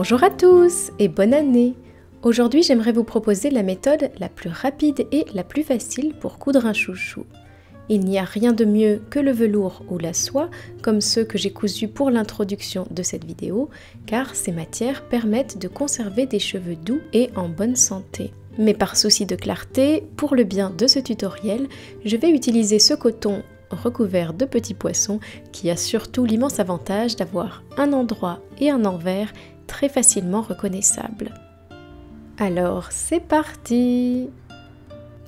Bonjour à tous et bonne année! Aujourd'hui, j'aimerais vous proposer la méthode la plus rapide et la plus facile pour coudre un chouchou. Il n'y a rien de mieux que le velours ou la soie, comme ceux que j'ai cousus pour l'introduction de cette vidéo, car ces matières permettent de conserver des cheveux doux et en bonne santé. Mais par souci de clarté, pour le bien de ce tutoriel, je vais utiliser ce coton recouvert de petits poissons qui a surtout l'immense avantage d'avoir un endroit et un envers très facilement reconnaissables. Alors c'est parti!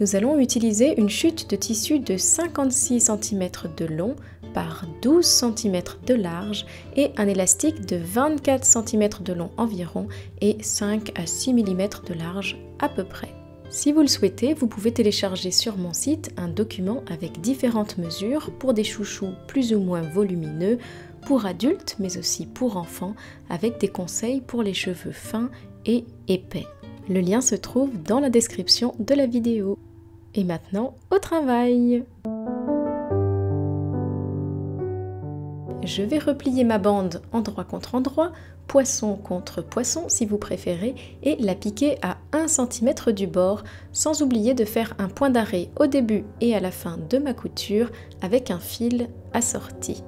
Nous allons utiliser une chute de tissu de 56 cm de long par 12 cm de large et un élastique de 24 cm de long environ et 5 à 6 mm de large à peu près. Si vous le souhaitez, vous pouvez télécharger sur mon site un document avec différentes mesures pour des chouchous plus ou moins volumineux, pour adultes mais aussi pour enfants, avec des conseils pour les cheveux fins et épais. Le lien se trouve dans la description de la vidéo. Et maintenant, au travail! Je vais replier ma bande endroit contre endroit, poisson contre poisson si vous préférez, et la piquer à 1 cm du bord, sans oublier de faire un point d'arrêt au début et à la fin de ma couture avec un fil assorti.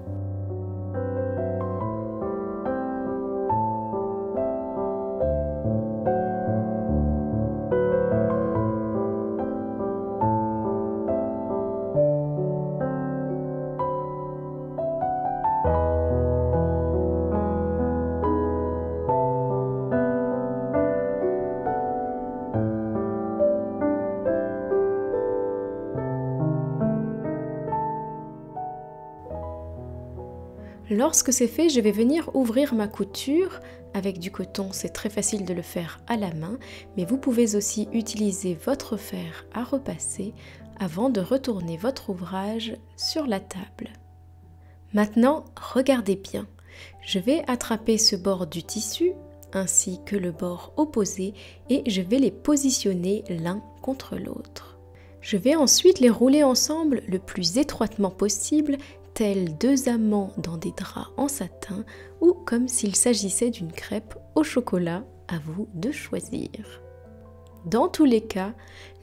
Lorsque c'est fait, je vais venir ouvrir ma couture. Avec du coton, c'est très facile de le faire à la main, mais vous pouvez aussi utiliser votre fer à repasser avant de retourner votre ouvrage sur la table. Maintenant, regardez bien. Je vais attraper ce bord du tissu ainsi que le bord opposé et je vais les positionner l'un contre l'autre. Je vais ensuite les rouler ensemble le plus étroitement possible, tels deux amants dans des draps en satin ou comme s'il s'agissait d'une crêpe au chocolat, à vous de choisir. Dans tous les cas,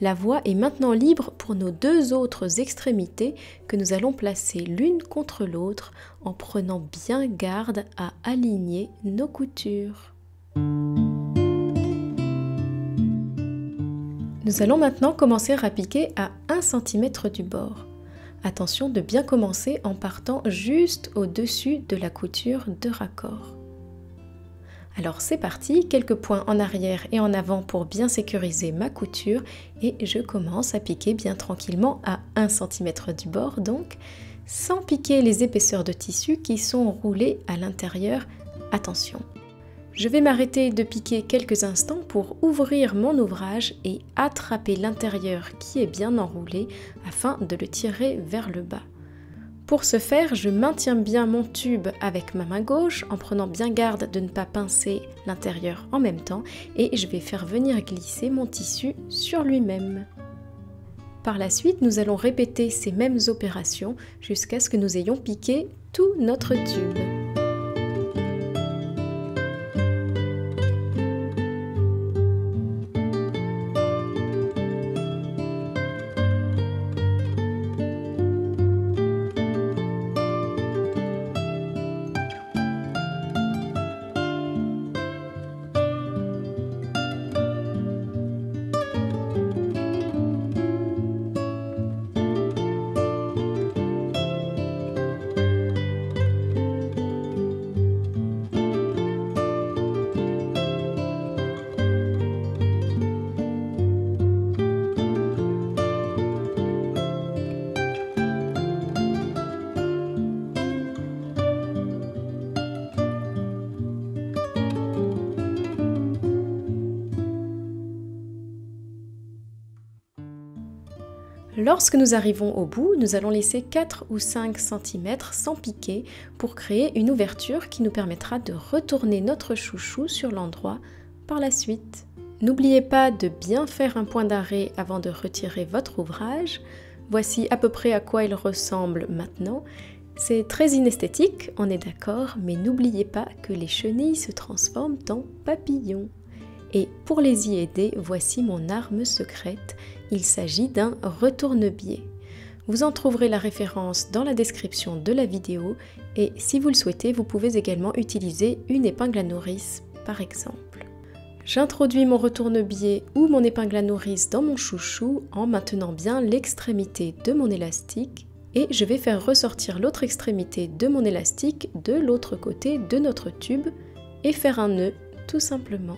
la voie est maintenant libre pour nos deux autres extrémités que nous allons placer l'une contre l'autre en prenant bien garde à aligner nos coutures. Nous allons maintenant commencer à piquer à 1 cm du bord. Attention de bien commencer en partant juste au-dessus de la couture de raccord. Alors c'est parti, quelques points en arrière et en avant pour bien sécuriser ma couture et je commence à piquer bien tranquillement à 1 cm du bord donc, sans piquer les épaisseurs de tissu qui sont roulées à l'intérieur. Attention! Je vais m'arrêter de piquer quelques instants pour ouvrir mon ouvrage et attraper l'intérieur qui est bien enroulé afin de le tirer vers le bas. Pour ce faire, je maintiens bien mon tube avec ma main gauche en prenant bien garde de ne pas pincer l'intérieur en même temps et je vais faire venir glisser mon tissu sur lui-même. Par la suite, nous allons répéter ces mêmes opérations jusqu'à ce que nous ayons piqué tout notre tube. Lorsque nous arrivons au bout, nous allons laisser 4 ou 5 cm sans piquer pour créer une ouverture qui nous permettra de retourner notre chouchou sur l'endroit par la suite. N'oubliez pas de bien faire un point d'arrêt avant de retirer votre ouvrage. Voici à peu près à quoi il ressemble maintenant. C'est très inesthétique, on est d'accord, mais n'oubliez pas que les chenilles se transforment en papillons. Et pour les y aider, voici mon arme secrète, il s'agit d'un retourne-biais. Vous en trouverez la référence dans la description de la vidéo et si vous le souhaitez, vous pouvez également utiliser une épingle à nourrice par exemple. J'introduis mon retourne-biais ou mon épingle à nourrice dans mon chouchou en maintenant bien l'extrémité de mon élastique et je vais faire ressortir l'autre extrémité de mon élastique de l'autre côté de notre tube et faire un nœud tout simplement.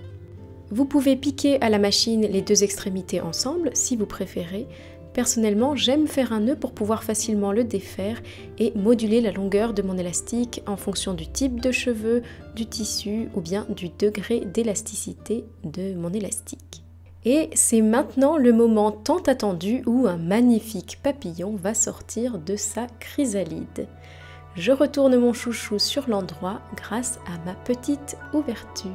Vous pouvez piquer à la machine les deux extrémités ensemble si vous préférez. Personnellement, j'aime faire un nœud pour pouvoir facilement le défaire et moduler la longueur de mon élastique en fonction du type de cheveux, du tissu ou bien du degré d'élasticité de mon élastique. Et c'est maintenant le moment tant attendu où un magnifique papillon va sortir de sa chrysalide. Je retourne mon chouchou sur l'endroit grâce à ma petite ouverture.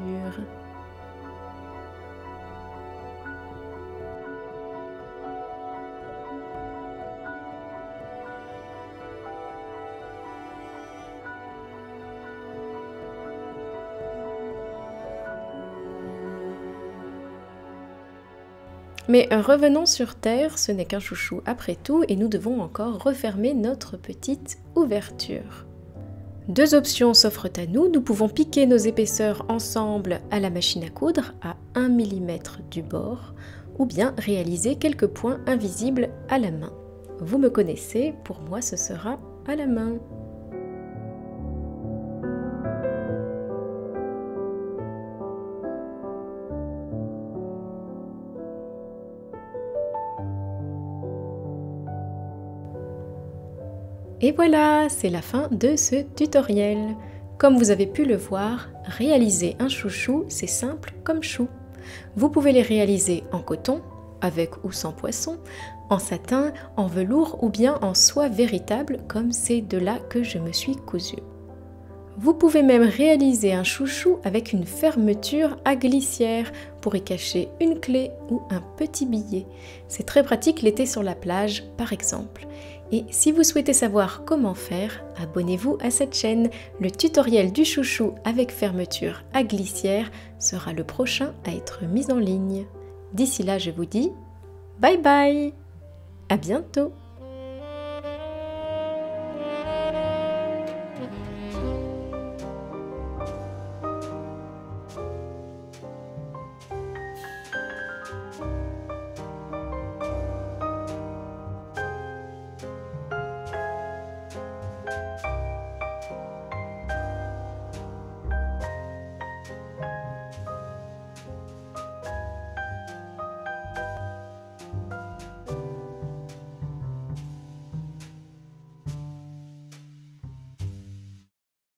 Mais revenons sur Terre, ce n'est qu'un chouchou après tout et nous devons encore refermer notre petite ouverture. Deux options s'offrent à nous, nous pouvons piquer nos épaisseurs ensemble à la machine à coudre à 1 mm du bord ou bien réaliser quelques points invisibles à la main. Vous me connaissez, pour moi ce sera à la main. Et voilà, c'est la fin de ce tutoriel. Comme vous avez pu le voir, réaliser un chouchou, c'est simple comme chou. Vous pouvez les réaliser en coton, avec ou sans poisson, en satin, en velours ou bien en soie véritable, comme c'est de là que je me suis cousue. Vous pouvez même réaliser un chouchou avec une fermeture à glissière pour y cacher une clé ou un petit billet. C'est très pratique l'été sur la plage, par exemple. Et si vous souhaitez savoir comment faire, abonnez-vous à cette chaîne. Le tutoriel du chouchou avec fermeture à glissière sera le prochain à être mis en ligne. D'ici là, je vous dis bye bye! À bientôt!